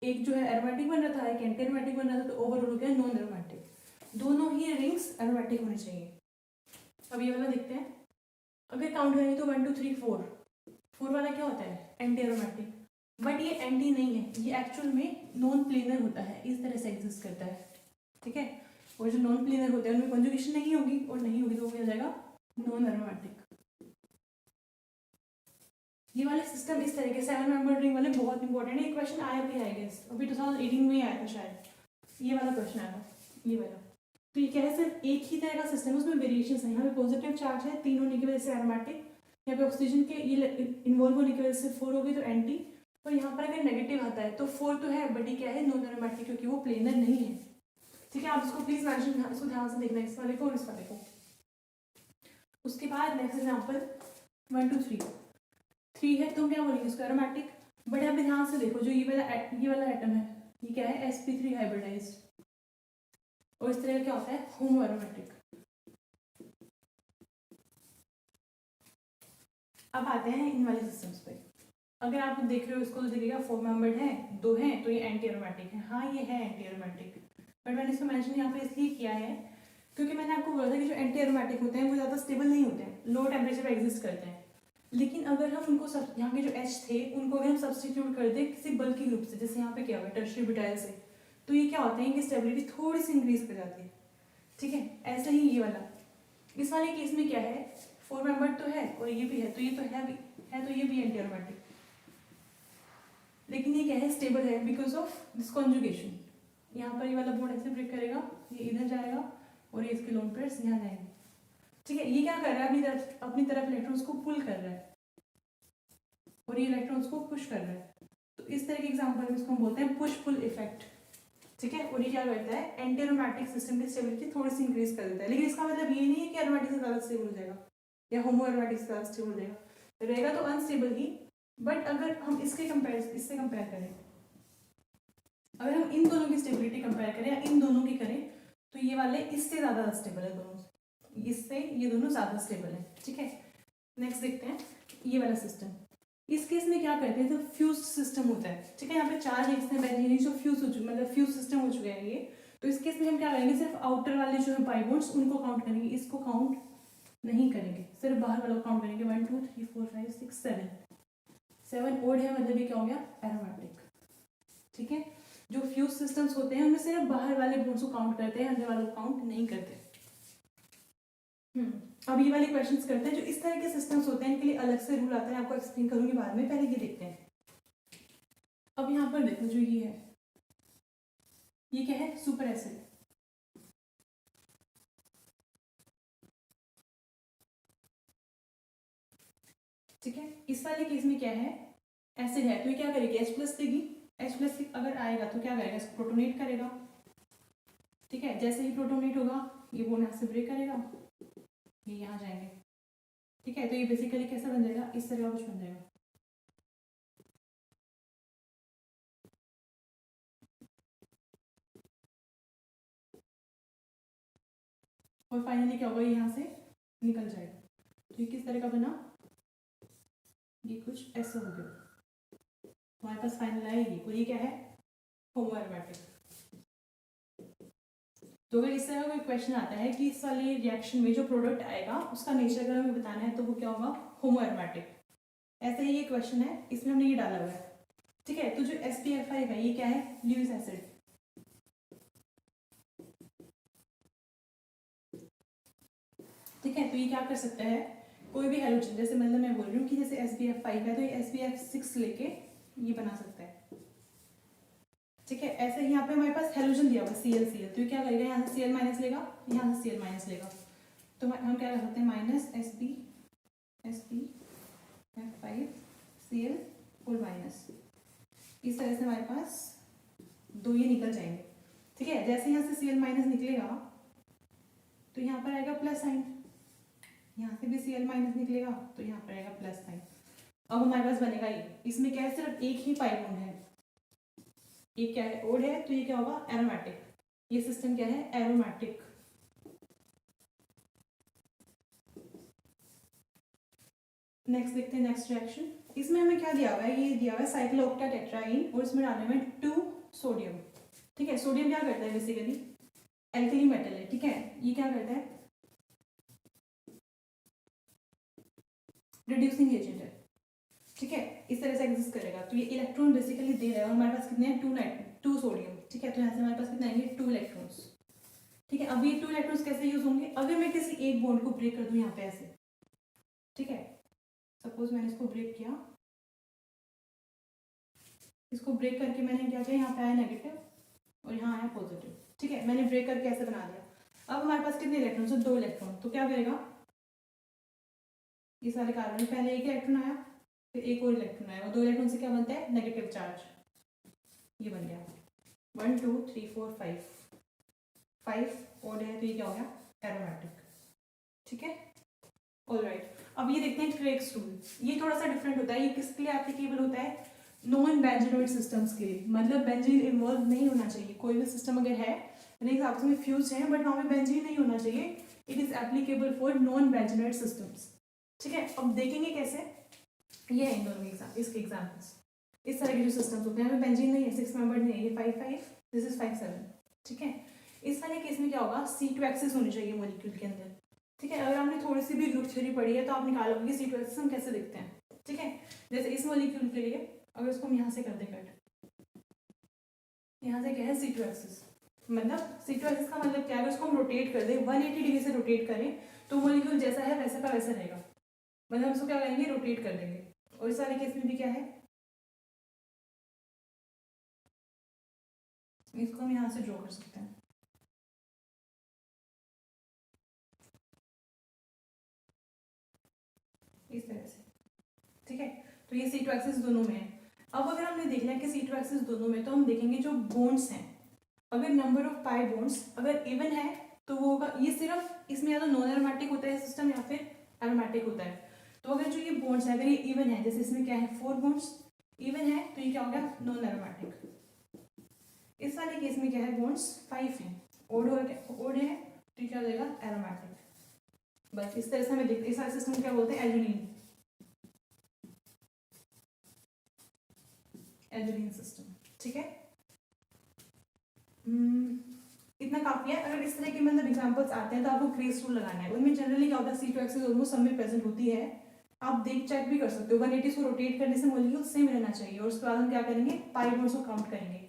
एक जो है एरोमेटिक बन रहा था, एक एंटी एरोमेटिक बन रहा था, तो ओवरऑल हो गया नॉन एरोमेटिक। दोनों ही रिंग्स एरोमेटिक होने चाहिए। अब ये वाला देखते हैं, अगर काउंट करेंगे तो 1 2 3 4 वाला क्या होता है एंटी एरोमेटिक, बट ये एंटी नहीं है, ये एक्चुअल में नॉन प्लेनर होता है, इस तरह से एग्जिस्ट करता है, ठीक है। और जो नॉन प्लेनर होते हैं उनमें कॉन्जुगेशन नहीं होगी, और नहीं होगी तो वो हो जाएगा नॉन एरोमेटिक। ये वाले सिस्टम इस तरह के 7 मेंबर रिंग वाले बहुत इंपॉर्टेंट है, क्वेश्चन आया भी है गेस, अभी 2018 में ही आया था शायद, ये वाला क्वेश्चन आया, ये वाला। तो ये क्या है, सिर्फ एक ही तरह का सिस्टम है, उसमें वेरिएशंस हैं। यहाँ पे पॉजिटिव चार्ज है 3 होने की वजह से एरोमेटिक, यहाँ पे ऑक्सीजन के ये इन्वॉल्व होने की वजह से 4 होगी तो एंटी, और यहाँ पर अगर नेगेटिव आता है तो 4 तो है बट ये क्या है नॉन एरोमेटिक, क्योंकि वो प्लेनर नहीं है, ठीक है। आप इसको प्लीज मेंशन, इसको ध्यान से देखना, इस वाले को और इस वाले को। उसके बाद नेक्स्ट एग्जाम्पल 1 2 3 है, तो हम क्या बोलेंगे इसको एरोमेटिक। बट यहाँ पे ध्यान से देखो, जो ये वाला एटम है ये क्या है sp3 हाइब्रिडाइज्ड, और इस तरह का क्या होता है होमो एरोमेटिक। अब आते हैं इन वाले सिस्टम्स पे, अगर आप देख रहे हो इसको तो दिखेगा 4 मेंबर्ड है, 2 है, तो ये एंटी एरोमेटिक है, हाँ ये है एंटी एरोमेटिक, बट मैंने इसको मेंशन यहाँ पे इसलिए किया है क्योंकि मैंने आपको बोला था कि जो एंटी एरोमेटिक होते हैं वो ज़्यादा स्टेबल नहीं होते हैं, लो टेम्परेचर पर एग्जिस्ट करते हैं। लेकिन अगर हम उनको सब यहाँ के जो H थे उनको अगर हम सब्सटीट्यूट कर दें किसी बल्कि ग्रुप से, जैसे यहाँ पे क्या हुआ टर्शियरी ब्यूटाइल से, तो ये क्या होता है इनकी स्टेबिलिटी थोड़ी सी इंक्रीज कर जाती है, ठीक है। ऐसा ही ये वाला, इस वाले केस में क्या है 4 मेंबर तो है और ये भी है, तो ये तो है भी है, तो ये भी एंटी एरोमेटिक, लेकिन ये क्या है स्टेबल है बिकॉज ऑफ दिस कॉन्जुगेशन। यहाँ पर ये वाला बॉन्ड ऐसे ब्रेक करेगा, ये इधर जाएगा और ये इसके लोन पेयर्स यहाँ जाएंगे, ठीक है। ये क्या कर रहा है अपनी तरफ इलेक्ट्रॉन्स को पुल कर रहा है और ये इलेक्ट्रॉन्स को पुश कर रहा है, तो इस तरह के एग्जांपल में इसको हम बोलते हैं पुश पुल इफेक्ट। ठीक है, और ये क्या करता है, एंटी एरोमेटिक सिस्टम की स्टेबिलिटी थोड़ी सी इंक्रीज कर देता है, लेकिन इसका मतलब ये नहीं है कि एरोमेटिक से ज़्यादा स्टेबल हो जाएगा या होमो एरोमेटिक से ज़्यादा स्टेबल हो जाएगा, रहेगा तो अनस्टेबल ही। बट अगर हम इससे कंपेयर करें, अगर हम इन दोनों की स्टेबिलिटी कंपेयर करें या इन दोनों की करें, तो ये वाले इससे ज़्यादा स्टेबल है, दोनों इससे ये दोनों ज़्यादा स्टेबल है। ठीक है, नेक्स्ट देखते हैं ये वाला सिस्टम। इस केस में क्या करते हैं, तो फ्यूज सिस्टम होता है। ठीक है, यहाँ पे 4 रिंग्स हैं बेंजीन जो फ्यूज हो चुके, मतलब फ्यूज सिस्टम हो चुके हैं ये। तो इस केस में हम क्या करेंगे, सिर्फ आउटर वाले जो है पाई बॉन्ड्स उनको काउंट करेंगे, इसको काउंट नहीं करेंगे, सिर्फ बाहर वालों को काउंट करेंगे। 1 2 3 4 5 6 7 ओड है, मतलब ये क्या हो गया, एरोमेटिक। ठीक है, जो फ्यूज सिस्टम्स होते हैं उनमें सिर्फ बाहर वाले बॉन्ड्स को काउंट करते हैं, अंदर वालों को काउंट नहीं करते। अब ये वाले क्वेश्चंस करते हैं। जो इस तरह के सिस्टम्स होते हैं इनके लिए अलग से रूल आता है, आपको एक्सप्लेन करूंगी बाद में, पहले ये देखते हैं। अब यहाँ पर देखो जो ये है, ये क्या है, सुपर एसिड। ठीक है, इस वाले केस में क्या है, एसिड है, तो ये क्या करेगी, H+ देगी। H+ अगर आएगा तो क्या करेगा, इसको प्रोटोनेट करेगा। ठीक है, जैसे ही प्रोटोनेट होगा ये बॉन्ड यहाँ से ब्रेक करेगा, ये यहाँ जाएंगे। ठीक है, तो ये बेसिकली कैसा बन जाएगा, इस तरह का कुछ बन जाएगा। और फाइनली क्या होगा, यहाँ से निकल जाएगा। तो ये किस तरह का बना, ये कुछ ऐसा हो गया, हमारे पास फाइनल आएगी। और ये क्या है, होमो एरोमेटिक। तो अगर इस तरह का कोई क्वेश्चन आता है कि इस वाले रिएक्शन में जो प्रोडक्ट आएगा उसका नेचर अगर हमें बताना है, तो वो क्या होगा, होमो एरोमेटिक। ऐसे ही ये क्वेश्चन है, इसमें हमने ये डाला हुआ है। ठीक है, तो जो SbF5 है ये क्या है, ल्यूइस एसिड। ठीक है, तो ये क्या कर सकता है, कोई भी हेलोजन, जैसे मतलब मैं बोल रही हूँ कि जैसे SbF5 है तो ये SbF6 लेके ये बना सकता है। ठीक है, ऐसे ही यहाँ पे हमारे पास हेलोजन दिया हुआ Cl, तो ये क्या करेगा, यहाँ से Cl- लेगा, यहाँ से Cl- लेगा, तो हम क्या कर सकते हैं, माइनस SbF5Cl और माइनस, इस तरह से हमारे पास दो ये निकल जाएंगे। ठीक है, जैसे यहाँ से Cl- निकलेगा तो यहाँ पर आएगा प्लस साइन, यहाँ से भी Cl- निकलेगा तो यहाँ पर आएगा प्लस साइन। अब हमारे पास बनेगा ये, इसमें क्या है, सिर्फ एक ही पाई बॉन्ड है, एक क्या है, ओड है, तो ये क्या होगा, एरोमेटिक। ये सिस्टम क्या है, एरोमेटिक। नेक्स्ट देखते हैं, नेक्स्ट रिएक्शन। इसमें हमें क्या दिया हुआ है, ये दिया हुआ है साइक्लोऑक्टाटेट्राईन और इसमें डालने में 2 सोडियम। ठीक है, सोडियम क्या करता है, बेसिकली एल्कली मेटल है। ठीक है, ये क्या करता है, रिड्यूसिंग एजेंट है। ठीक है, इस तरह से एग्जिस्ट करेगा, तो ये इलेक्ट्रॉन बेसिकली दे रहा है, और हमारे पास कितने हैं, 2 सोडियम। ठीक है, तो यहाँ से हमारे पास कितने आएंगे, 2 इलेक्ट्रॉन्स। ठीक है, अब ये 2 इलेक्ट्रॉन्स कैसे यूज होंगे, अगर मैं किसी एक बॉन्ड को ब्रेक कर दूं यहाँ पे ऐसे। ठीक है, सपोज मैंने इसको ब्रेक किया, इसको ब्रेक करके मैंने क्या किया, यहाँ पे आया नेगेटिव और यहाँ आया पॉजिटिव। ठीक है, मैंने ब्रेक करके ऐसे बना दिया। अब हमारे पास कितने इलेक्ट्रॉन्स है, 2 इलेक्ट्रॉन, तो क्या करेगा, इस वाले कार्बन में पहले एक इलेक्ट्रॉन आया, फिर एक और इलेक्ट्रॉन आया, और 2 इलेक्ट्रॉन से क्या बनता है, नेगेटिव चार्ज, ये बन गया 1 2 3 4 5 और है, तो ये क्या हो गया, एरोमेटिक। ठीक है, ऑलराइट। अब ये देखते हैं क्रेग्स रूल। ये थोड़ा सा डिफरेंट होता है, ये किसके लिए एप्लीकेबल होता है, नॉन बेंजीनोइड सिस्टम्स के लिए, मतलब बेंजीन इन्वॉल्व नहीं होना चाहिए। कोई भी सिस्टम अगर है, यानी आपस में फ्यूज है बट वहाँ पे बेंजीन नहीं होना चाहिए, it is applicable for non benzenoid systems. ठीक है, अब देखेंगे कैसे, ये है इन दोनों एग्जाम, इसके एग्जाम्पल्स। इस तरह के जो सिस्टम्स होते हैं, हमें बेंजीन नहीं है, 6 मेंबर नहीं है, ये 5 5, दिस इज 5 7। ठीक है, इस वाले केस में क्या होगा, C2 एक्सिस होनी चाहिए मॉलिक्यूल के अंदर। ठीक है, अगर आपने थोड़ी सी भी ग्रुप थ्योरी पढ़ी है तो आप निकालोगे कि C2 एक्सिस हम कैसे दिखते हैं। ठीक है, जैसे इस मॉलिक्यूल के लिए अगर इसको हम यहाँ से कर दें कट, यहाँ से क्या है, C2 एक्सिस, मतलब C2 एक्सिस का मतलब क्या है, अगर उसको हम रोटेट कर दें 180 डिग्री से रोटेट करें तो मॉलिक्यूल जैसा है वैसा का वैसा रहेगा, मतलब हम इसको क्या करेंगे, रोटेट कर देंगे। और इस वाले केस में भी क्या है, इसको हम यहाँ से ड्रॉ कर सकते हैं, इस तरह से। ठीक है, तो ये C2 एक्सिस दोनों में है। अब अगर हमने देखना है कि C2 एक्सिस दोनों में, तो हम देखेंगे जो बॉन्ड्स हैं, अगर नंबर ऑफ पाई बॉन्ड्स अगर इवन है तो वो होगा, ये सिर्फ इसमें या तो नॉन एरोमेटिक होता है सिस्टम या फिर एरोमेटिक होता है। तो अगर जो ये बॉन्ड्स है अगर ये इवन है, जैसे इसमें क्या है 4 बॉन्ड्स इवन है, तो ये क्या हो गया नॉन एरोमेटिक। इस वाले केस में क्या है बॉन्ड्स 5 है, ओड है तो ये क्या हो जाएगा एरोमेटिक। बस इस तरह से हमें देखते इस वाले सिस्टम को क्या बोलते हैं एल्यूनीन, एल्यूनीन सिस्टम। ठीक है, इतना काफी है। अगर इस तरह के मतलब एग्जांपल्स आते हैं तो आपको ग्रेस रूल लगाना है। उनमें जनरली क्या होता है C2 एक्सिस ऑलमोस्ट सब में प्रेजेंट होती है, आप देख चेक भी कर सकते हो। 180 को रोटेट करने से मोलिक्यूल सेम रहना चाहिए। और उसके बाद हम क्या करेंगे पाई बॉन्ड्स को काउंट करेंगे।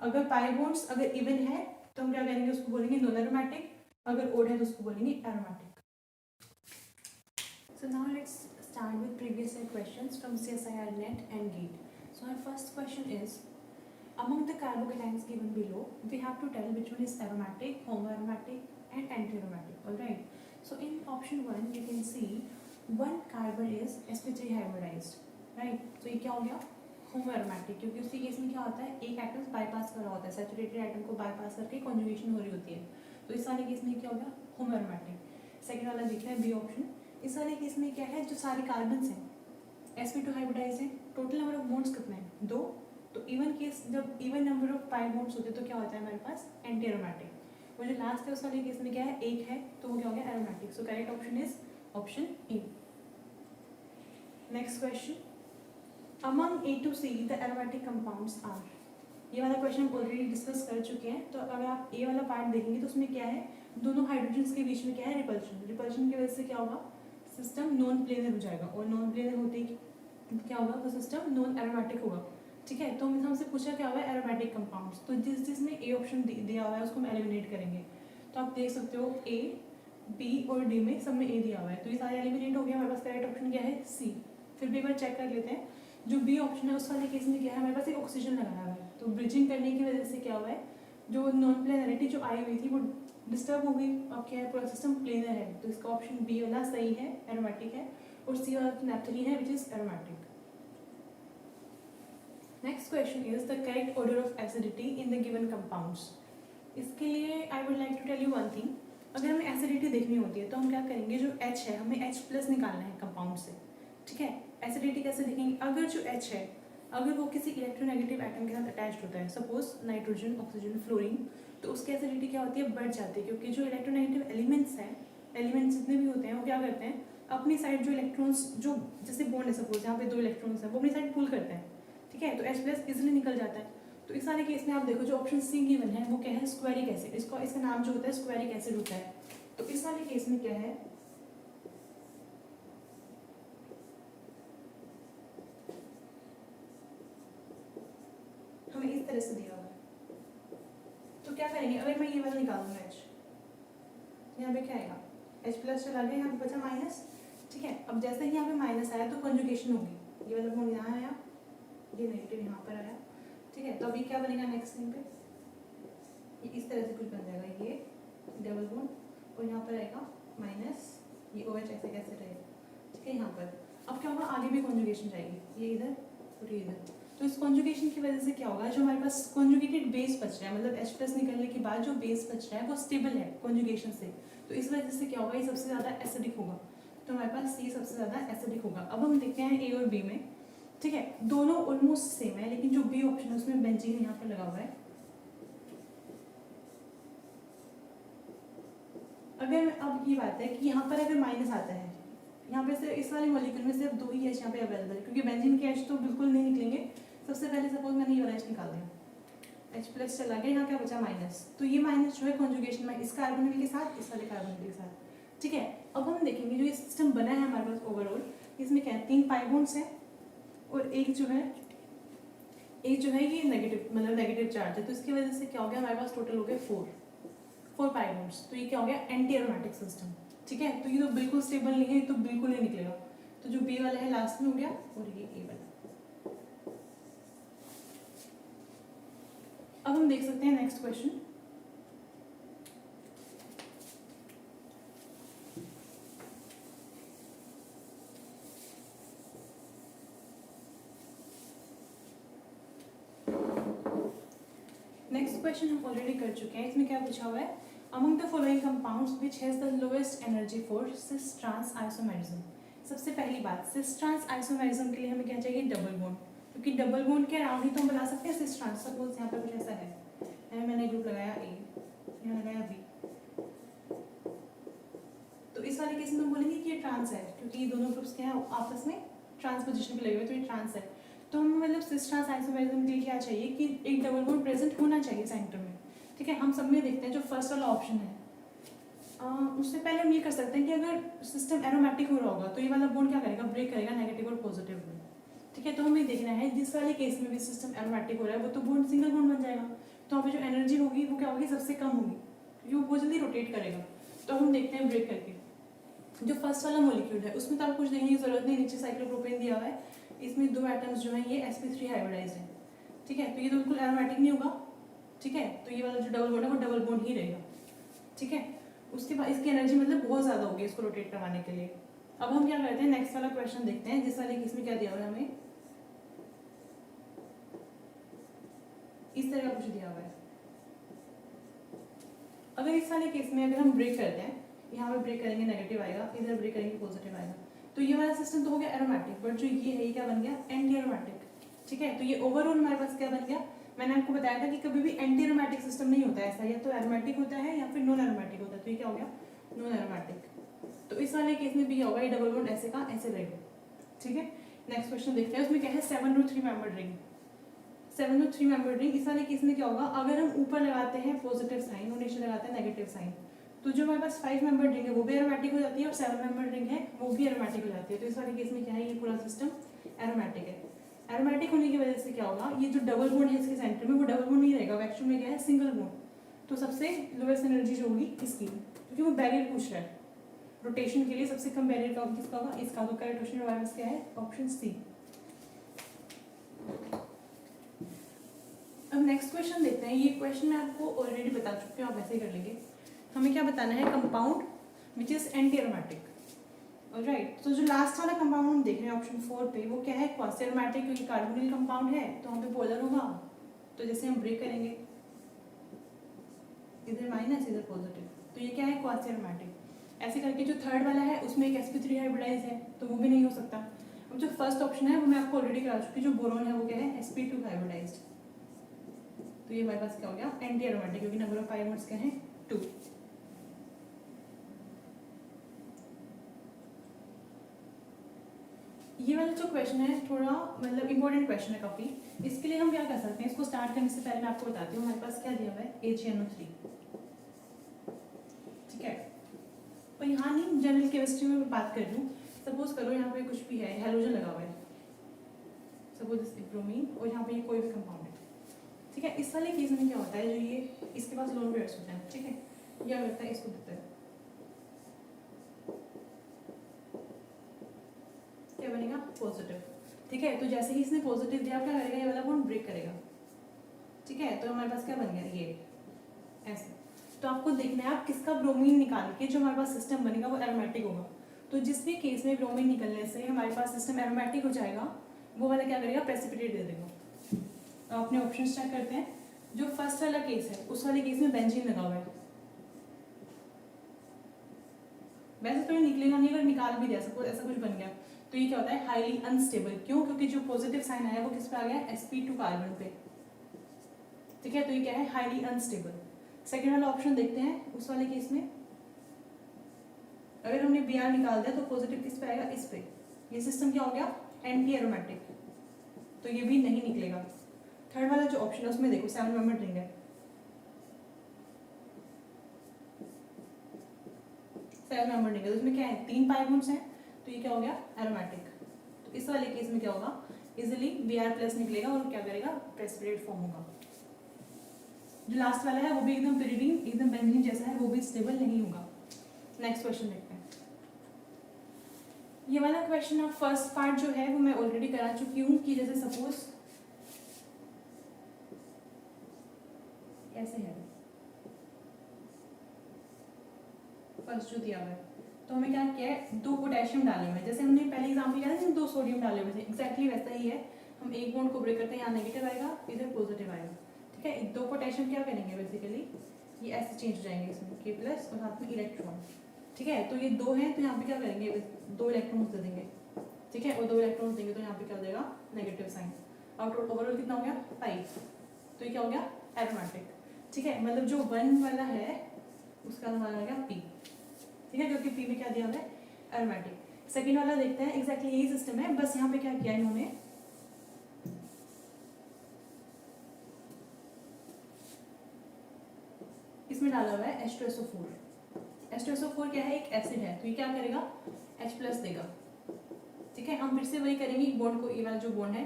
अगर पाई बॉन्ड्स अगर इवन है तो हम क्या करेंगे उसको बोलेंगे नॉन एरोमेटिक, अगर ओड है तो उसको बोलेंगे aromatic. So now let's start with previous year questions from CSIR NET and GATE. So our first question is, among the carbocations given below, we have to tell which one is aromatic, homoaromatic, and anti-aromatic. All right. So in option 1, you can see one carbon is sp3 hybridized. Right. So ये क्या हो गया homoaromatic, क्योंकि उसी case में क्या होता है एक एटम बाईपास कर रहा होता है, सैचुरेटेड एटम को बाईपास करके कॉन्जुगेशन हो रही होती है। तो इस वाले केस में क्या हो गया homoaromatic। सेकेंड वाला देखते हैं बी ऑप्शन। इस वाले केस में क्या है जो सारे कार्बन हैं sp2 हाइब्रिडाइज है, टोटल नंबर ऑफ बॉन्ड्स कितने हैं 2। तो इवन केस जब even number of pi bonds होते हैं तो क्या होता है हमारे पास एंटी एरोमेटिक। और जो लास्ट है उस वाले केस में क्या है एक है तो वो क्या हो गया aromatic. So correct option is option A. Next question, among A to C the aromatic compounds are. ये वाला क्वेश्चन हम ऑलरेडी डिस्कस कर चुके हैं। तो अगर आप ए वाला पार्ट देखेंगे तो उसमें क्या है दोनों हाइड्रोजन्स के बीच में क्या है रिपल्शन। रिपल्शन की वजह से क्या होगा सिस्टम नॉन प्लेनर हो जाएगा, और नॉन प्लेनर होते ही क्या होगा वो सिस्टम नॉन एरोमेटिक होगा। ठीक है, तो हमसे पूछा क्या हुआ है एरोमेटिक कंपाउंड्स। तो जिसमें ए ऑप्शन दिया हुआ है उसको हम एलिमिनेट करेंगे। तो आप देख सकते हो ए बी और डी में सब में ए दिया हुआ है, तो ये सारे एलिमिनेट हो गया। हमारे पास करेक्ट ऑप्शन क्या है सी। फिर भी एक बार चेक कर लेते हैं, जो बी ऑप्शन है उस वाले केस में क्या है हमारे पास एक ऑक्सीजन लगाया हुआ है। तो ब्रिजिंग करने की वजह से क्या हुआ है जो नॉन प्लेनरिटी जो आई हुई थी वो डिस्टर्ब हो गई। अब क्या है पूरा सिस्टम प्लेनर है, तो इसका ऑप्शन बी वाला सही है एरोमेटिक है, और सी वाला नेप्थलीन है which is aromatic. Next question is the correct order of acidity in the given compounds. इसके लिए I would like to tell you one thing, अगर हमें एसिडिटी देखनी होती है तो हम क्या करेंगे जो H है हमें H+ निकालना है कंपाउंड से। ठीक है, एसिडिटी कैसे देखेंगे अगर जो H है अगर वो किसी इलेक्ट्रोनेगेटिव एटम के साथ अटैच्ड होता है, सपोज नाइट्रोजन ऑक्सीजन फ्लोरीन, तो उसकी एसिडिटी क्या होती है बढ़ जाती है। क्योंकि जो इलेक्ट्रोनेगेटिव एलिमेंट्स हैं एलिमेंट्स जितने भी होते हैं वो क्या करते हैं अपनी साइड जो इलेक्ट्रॉन्स जो जैसे बॉन्ड है सपोज यहाँ पे 2 इलेक्ट्रॉन्स हैं वो अपनी साइड पुल करते हैं। ठीक है, तो H+ इजिली निकल जाता है। तो इस वाले केस में आप देखो जो ऑप्शन सी गिवन है वो क्या है स्क्वेरिक एसिड। इसका नाम जो होता है स्क्वेरिक एसिड होता है। तो इस वाले केस में क्या है हमें इस तरह से दिया हुआ है। तो क्या करेंगे अगर मैं ये वाला निकालूंगा H, यहाँ पे क्या आएगा H+ चला गया, यहाँ पे बचा माइनस। ठीक है, अब जैसे ही यहाँ पे माइनस आया तो कॉन्जुगेशन होगी, ये वाला बॉन्ड यहाँ आया ये नेगेटिव यहाँ पर आया। ठीक है, तो अभी क्या बनेगा नेक्स्ट टाइम पे ये इस तरह से कुछ बन जाएगा, ये डबल बॉन्ड और यहाँ पर आएगा माइनस, ये OH ऐसे कैसे रहेगा। ठीक है, यहाँ पर अब क्या होगा आगे भी कॉन्जुगेशन जाएगी, ये इधर और ये इधर। तो इस कॉन्जुगेशन की वजह से क्या होगा जो हमारे पास कॉन्जुगेटेड बेस बच रहा है मतलब H+ निकलने के बाद जो बेस बच रहा है वो स्टेबल है कॉन्जुगेशन से। तो इस वजह से क्या होगा ये सबसे ज़्यादा एसिडिक होगा। तो हमारे पास C सबसे ज़्यादा एसिडिक होगा। अब हम देखते हैं A और B में। ठीक है, दोनों ऑलमोस्ट सेम है, लेकिन जो बी ऑप्शन है उसमें बेंजीन यहाँ पर लगा हुआ है। अगर अब ये बात है कि यहाँ पर अगर माइनस आता है यहाँ पे सिर्फ इस वाले मॉलिक्यूल में सिर्फ 2 ही H यहाँ पे अवेलेबल है, क्योंकि बेंजीन के H तो बिल्कुल नहीं निकलेंगे। सबसे पहले सपोज मैंने ये वाला H निकाल दिया, H+ चला गया, यहाँ क्या बचा माइनस। तो ये माइनस जो है कॉन्जुगेशन में इस कार्बोनिल के साथ इस वाले कार्बोनिल के साथ। ठीक है, अब हम देखेंगे जो ये सिस्टम बना है हमारे पास ओवरऑल इसमें क्या है 3 पाई बॉन्ड्स हैं और एक जो है ये नेगेटिव मतलब नेगेटिव चार्ज है। तो इसकी वजह से क्या हो गया हमारे पास टोटल हो गए 4 पाई बॉन्ड्स। तो ये क्या हो गया एंटी एरोमेटिक सिस्टम। ठीक है, तो ये तो बिल्कुल स्टेबल नहीं है, तो बिल्कुल नहीं निकलेगा। तो जो बी वाला है लास्ट में हो गया और ये ए वाला। अब हम देख सकते हैं नेक्स्ट क्वेश्चन। नेक्स्ट क्वेश्चन हम ऑलरेडी कर चुके हैं। इसमें क्या पूछा हुआ है, among the following compounds which has the lowest energy for cis trans isomerism. सबसे पहली बात, सिस ट्रांस आइसोमेरिज्म के लिए हमें क्या चाहिए, डबल बॉन्ड, क्योंकि डबल बॉन्ड के अराउंड ही तो हम बना सकते हैं सिस ट्रांस। सपोज यहाँ पे कुछ ऐसा है, मैंने ग्रुप लगाया ए, यहाँ लगाया बी, तो इस वाले केस में हम बोलेंगे कि ये ट्रांस है, क्योंकि ये दोनों ग्रुप्स क्या है आपस में ट्रांस पोजीशन पे लगे हुए, तो ये ट्रांस है। तो हम मतलब सिस ट्रांस आइसोमेरिज्म के लिए क्या चाहिए कि एक डबल बॉन्ड प्रेजेंट होना चाहिए सेंटर में। ठीक है, हम सब में देखते हैं जो फर्स्ट वाला ऑप्शन है, उससे पहले हम ये कर सकते हैं कि अगर सिस्टम एरोमेटिक हो रहा होगा तो ये वाला बॉन्ड क्या करेगा, ब्रेक करेगा नेगेटिव और पॉजिटिव में। ठीक है, तो हमें देखना है जिस वाले केस में भी सिस्टम एरोमेटिक हो रहा है वो तो बॉन्ड सिंगल बॉन्ड बन जाएगा, तो वहाँ पे जो एनर्जी होगी वो क्या होगी, सबसे कम होगी, क्योंकि वो बहुत जल्दी रोटेट करेगा। तो हम देखते हैं ब्रेक करके जो फर्स्ट वाला मॉलिक्यूल है उसमें तो आप कुछ देखने की जरूरत नहीं, नीचे साइक्लोप्रोपेन दिया हुआ है, इसमें दो एटम्स जो है ये sp3 हाइब्रिडाइज्ड है। ठीक है, तो ये तो बिल्कुल एरोमेटिक नहीं होगा। ठीक है, तो ये वाला जो डबल बॉन्ड है वो डबल बॉन्ड ही रहेगा। ठीक है, उसके बाद इसकी एनर्जी मतलब बहुत ज़्यादा होगी इसको रोटेट करवाने के लिए। अब हम क्या करते हैं, नेक्स्ट वाला क्वेश्चन देखते हैं, जिस वाले केस में क्या दिया हुआ है हमें, इस तरह का कुछ दिया हुआ है। अगर इस वाले केस में अगर हम ब्रेक करते हैं, यहाँ पे ब्रेक करेंगे नेगेटिव आएगा, इधर ब्रेक करेंगे पॉजिटिव आएगा, तो ये वाला सिस्टम तो हो गया एरोमेटिक, बट जो ये है ये क्या बन गया, एंटी एरोमेटिक। ठीक है, तो ये ओवरऑल हमारे पास क्या बन गया, मैंने आपको बताया था कि कभी भी एंटी एरोमेटिक सिस्टम नहीं होता है, ऐसा या तो एरोमेटिक होता है या फिर नॉन एरोमेटिक होता है, तो ये क्या हो गया, नॉन एरोमेटिक। तो इस वाले केस में भी होगा, ये डबल बॉन्ड ऐसे का ऐसे रहेगा। ठीक है, नेक्स्ट क्वेश्चन देखते हैं, उसमें क्या है 7 मेंबर्ड रिंग। 7 मेंबर्ड रिंग, इस वाले केस में क्या होगा, अगर हम ऊपर लगाते हैं पॉजिटिव साइन और नीचे लगाते हैं नेगेटिव साइन, तो जो हमारे पास 5 मेंबर्ड रिंग है वो भी एरोमेटिक हो जाती है और 7 मेंबर्ड रिंग है वो भी एरोमेटिक हो जाती है। तो इस वाले केस में क्या है, ये पूरा सिस्टम एरोमेटिक है। एरोमेटिक होने की वजह से क्या होगा, ये जो डबल बॉन्ड है इसके सेंटर में वो डबल बॉन्ड नहीं रहेगा, एक्चुअल में क्या है, सिंगल बॉन्ड। तो सबसे लोएस्ट एनर्जी जो होगी इसकी, क्योंकि वो बैरियर पूछ रहा है रोटेशन के लिए, सबसे कम बैरियर का किसका होगा, इसका। तो करेक्ट क्वेश्चन हमारे पास क्या है, ऑप्शन सी। अब नेक्स्ट क्वेश्चन देखते हैं, ये क्वेश्चन मैं आपको ऑलरेडी बता चुकी हूँ, आप ऐसे ही कर लेंगे। हमें क्या बताना है, compound which is anti aromatic. Alright, तो जो लास्ट वाला कंपाउंड हम देख रहे हैं ऑप्शन 4 पे, वो क्या है, क्वासी एरोमेटिक, क्योंकि कार्बोनिल कंपाउंड है तो हम पे पोलर होगा। तो जैसे हम ब्रेक करेंगे, इधर माइनस इधर पॉजिटिव, तो ये क्या है, क्वासी एरोमेटिक। ऐसे करके जो थर्ड वाला है उसमें एक sp3 हाइब्रिडाइज है, तो वो भी नहीं हो सकता। अब जो फर्स्ट ऑप्शन है वो मैं आपको ऑलरेडी करा चुकी, जो बोरोन है वो क्या है, sp2 हाइब्रिडाइज्ड। तो ये हमारे पास क्या हो गया, एंटी एरोमेटिक, क्योंकि नंबर ऑफ पाइरोमेट्स क्या है, 2। ये वाला जो क्वेश्चन है थोड़ा मतलब इंपॉर्टेंट क्वेश्चन है काफी। इसके लिए हम क्या कर सकते हैं, इसको स्टार्ट करने से पहले मैं आपको बताती हूँ हमारे पास क्या दिया हुआ है, AgNO3। ठीक है, तो यहाँ नहीं, जनरल केमिस्ट्री में मैं बात कर रही हूँ। सपोज करो यहाँ पे कुछ भी है, हेलोजन लगा हुआ है, सपोज दिस ब्रोमीन, और यहाँ पे ये कोई भी कंपाउंड है। ठीक है, इस वाले केस में क्या होता है, जो ये इसके पास लोन पेयर्स होते हैं, ठीक है, क्या करता है, इसको देता है, क्या बनेगा, पॉजिटिव। ठीक है, तो जैसे ही इसने पॉजिटिव दिया, क्या करेगा, ये वाला बॉन्ड ब्रेक करेगा। ठीक है, तो हमारे पास क्या बन गया, ये ऐसे। तो आपको देखना है आप किसका ब्रोमीन निकाल के जो हमारे पास सिस्टम बनेगा वो एरोमेटिक होगा। तो जिस भी केस में ब्रोमीन निकलने से हमारे पास सिस्टम एरोमेटिक हो जाएगा, वो वाला क्या करेगा, प्रेसिपिटेट दे देगा। तो अपने ऑप्शन चेक करते हैं, जो फर्स्ट वाला केस है उस वाले केस में बेंजीन लगा हुआ है, वैसे तो ये निकलेगा नहीं, अगर निकाल भी दिया सपोज ऐसा कुछ बन गया, तो ये क्या होता है, हाईली अनस्टेबल। क्यों, क्योंकि जो पॉजिटिव साइन आया वो किस पे आ गया, sp2 कार्बन पे। ठीक है, तो ये क्या है, हाईली अनस्टेबल। सेकेंड वाला ऑप्शन देखते हैं, उस वाले केस में अगर हमने Br निकाल दिया तो पॉजिटिव किस पे आएगा, इस पे। ये सिस्टम क्या हो गया, एंटी एरोमेटिक, तो ये भी नहीं निकलेगा। थर्ड वाला जो ऑप्शन है उसमें देखो 7 मेंबर्ड रिंग है, 7 मेंबर्ड रिंग है, तो उसमें क्या है, 3 पाई बॉन्ड्स हैं, तो ये क्या हो गया, एरोमेटिक। तो इस वाले केस में क्या होगा, इजिली Br+ निकलेगा और क्या करेगा, प्रेसिपिटेट फॉर्म होगा। जो लास्ट वाला है वो भी एकदम पिरिडीन, एकदम बेंजीन जैसा है, वो भी स्टेबल नहीं होगा। नेक्स्ट क्वेश्चन देखते हैं। ये वाला क्वेश्चन अब फर्स्ट पार्ट जो है वो मैं ऑलरेडी करा चुकी हूँ, कि जैसे सपोज ऐसे है, फर्स्ट जो दिया हुआ है, तो हमें क्या किया है, 2 पोटेशियम डाले हुए हैं, जैसे हमने पहले एग्जाम्पल किया था 2 सोडियम डाले हुए थे, एक्जैक्टली वैसा ही है। हम एक बॉन्ड को ब्रेक करते हैं, यहाँ नेगेटिव आएगा, इधर पॉजिटिव आएगा। ठीक ठीक है, दो पोटेशियम क्या करेंगे बेसिकली, ये ऐसे चेंज हो जाएंगे इसमें K प्लस और साथ में इलेक्ट्रॉन, ठीक है। तो ये दो हैं तो यहाँ पे क्या करेंगे, दो इलेक्ट्रॉन्स दे देंगे, ठीक है, और दो इलेक्ट्रॉन्स देंगे तो यहाँ पे क्या हो जाएगा, नेगेटिव साइन। और ओवरऑल कितना हो गया 5, तो ये क्या हो गया एरोमेटिक, ठीक है। मतलब जो 1 वाला है उसका हमारा आ गया P, ठीक है, क्योंकि P में क्या दिया हुआ है एरोमेटिक। सेकेंड वाला देखते हैं, एग्जैक्टली यही सिस्टम है, बस यहाँ पे क्या किया इन्होंने, इसमें डाला हुआ है H2SO4। H2SO4 क्या है, एक एसिड है, तो ये क्या करेगा H प्लस देगा, ठीक है। हम फिर से वही करेंगे, बॉन्ड को, ये वाला जो बॉन्ड है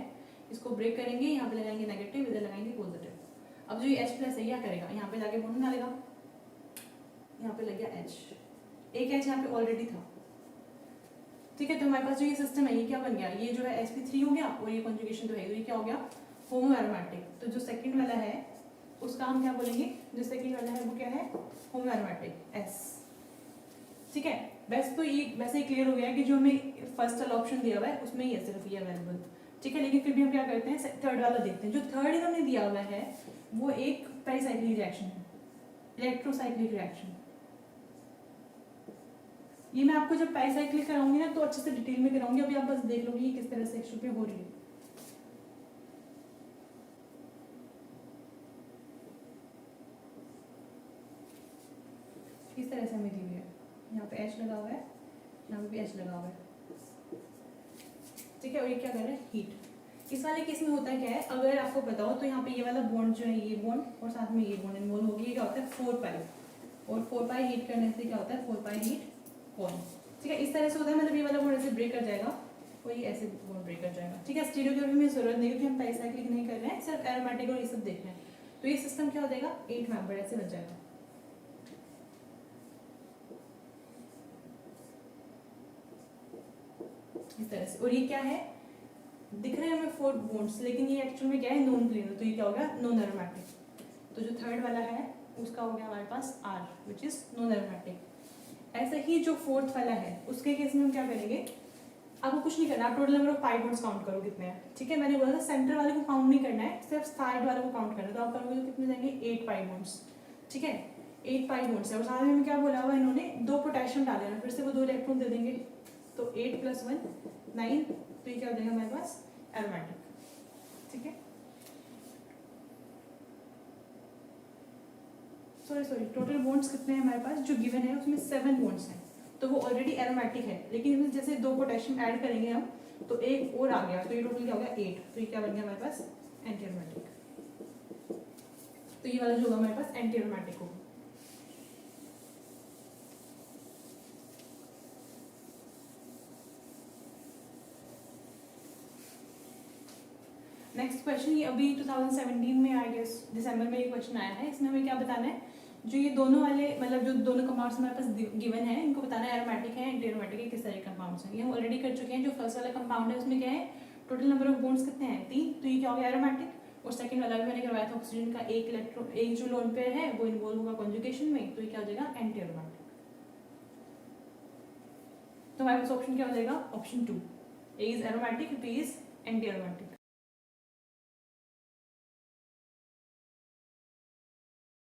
इसको ब्रेक करेंगे, यहाँ पे लगाएंगे नेगेटिव, इधर लगाएंगे पॉजिटिव। अब जो ये H प्लस है क्या करेगा, यहाँ पे जाके बॉन्ड डालेगा, यहाँ पे लग गया H, एक H यहाँ पे ऑलरेडी था, ठीक है। तो हमारे पास जो ये सिस्टम है ये क्या बन गया, ये जो है sp3 हो गया और ये कॉन्जुगेशन जो है ये क्या हो गया होमो एरोमेटिक। तो जो सेकंड वाला है उसका हम क्या बोलेंगे, जो सेकंड वाला है वो क्या है होमो एरोमेटिक S, ठीक है। वैसे तो ये वैसे ही क्लियर हो गया कि जो हमें फर्स्ट वाला ऑप्शन दिया हुआ है उसमें ही है सिर्फ ये अवेलेबल, ठीक है। लेकिन फिर भी हम क्या करते हैं थर्ड वाला देखते हैं। जो थर्ड इन्होंने दिया हुआ है वो एक पेरिसाइक्लिक रिएक्शन है, इलेक्ट्रोसाइक्लिक रिएक्शन। ये मैं आपको जब पेरिसाइक्लिक कराऊंगी ना तो अच्छे से डिटेल में कराऊंगी, अभी आप बस देख लोगे कि किस तरह से एक्चुअल पे हो रही है। इस तरह से हमें दी हुई है, यहाँ पे H लगा हुआ है, यहाँ पे भी H लगा हुआ है, ठीक है। और ये क्या कर रहे हैं हीट। इस वाले केस में होता है क्या है, अगर आपको बताओ तो यहाँ पे ये वाला बॉन्ड जो है, ये बॉन्ड और साथ में ये बॉन्ड इन्वॉल्व होगी, ये क्या होता है 4 पाई, और 4 पाई हीट करने से क्या होता है 4 पाई हीट बॉन्ड, ठीक है। इस तरह से होता है, मतलब ये वाला बॉन्ड ऐसे ब्रेक कर जाएगा और ये ऐसे बॉन्ड ब्रेक कर जाएगा, ठीक है। स्टीरियोकेमिस्ट्री में जरूरत नहीं क्योंकि हम पेरिसाइक्लिक नहीं कर रहे हैं, सिर्फ एरोमेटिक और ये सब देख रहे हैं। तो ये सिस्टम क्या हो जाएगा 8 मेंबर ऐसे बन जाएगा, इस तरह से। और ये क्या है, दिख रहे हैं हमें 4 बॉन्ड्स, लेकिन ये एक्चुअल में क्या है नॉन प्लेनर, तो ये क्या होगा नॉन एरोमेटिक। तो जो थर्ड वाला है उसका हो गया हमारे पास R which is non aromatic. ऐसे ही जो फोर्थ वाला है उसके केस में हम क्या करेंगे, आपको कुछ नहीं करना, आप total number of pi bonds count करो कितने हैं, ठीक है। मैंने बोला था सेंटर वाले को काउंट नहीं करना है, सिर्फ साइड वाले को काउंट करना है। तो आप करोगे तो कितने जाएंगे 8 पाई बॉन्ड्स, ठीक है, 8 पाई बॉन्ड्स है। और साथ में क्या बोला हुआ इन्होंने 2 पोटेशियम डाले हैं, फिर से वो 2 इलेक्ट्रॉन दे देंगे, तो 8 + 1 9, तो ये क्या हो जाएगा हमारे पास एरोमेटिक, ठीक है। सॉरी टोटल बॉन्ड्स कितने हैं हमारे पास, जो गिवन है उसमें 7 बॉन्ड्स हैं, तो वो ऑलरेडी एरोमेटिक है। लेकिन इसमें जैसे 2 पोटेशियम ऐड करेंगे हम तो एक और आ गया, तो ये टोटल क्या हो गया 8, तो ये क्या बन गया हमारे पास एंटी एरोमेटिक। तो ये वाला जो होगा हमारे पास एंटी एरोमेटिक होगा। नेक्स्ट क्वेश्चन, ये अभी 2017 में आई गेस दिसंबर में ये क्वेश्चन आया है। इसमें हमें क्या बताना है, जो ये दोनों वाले मतलब जो दोनों कंपाउंड्स हमारे पास गिवन है इनको बताना है एरोमेटिक है एंटी एरोमेटिक है, किस तरह के कंपाउंड्स हैं। ये हम ऑलरेडी कर चुके हैं। जो फर्स्ट वाला कंपाउंड है उसमें क्या है टोटल नंबर ऑफ बॉन्ड्स कितने हैं 3, तो ये क्या हो गया एरोमेटिक। और सेकंड वाला भी मैंने करवाया था, ऑक्सीजन का एक इलेक्ट्रॉन एक जो लोन पेयर है वो इन्वॉल्व होगा कॉन्जुगेशन में, तो ये क्या हो जाएगा एंटी एरोमेटिक। तो हमारे पास ऑप्शन क्या हो जाएगा option 2, A is aromatic, B is anti aromatic.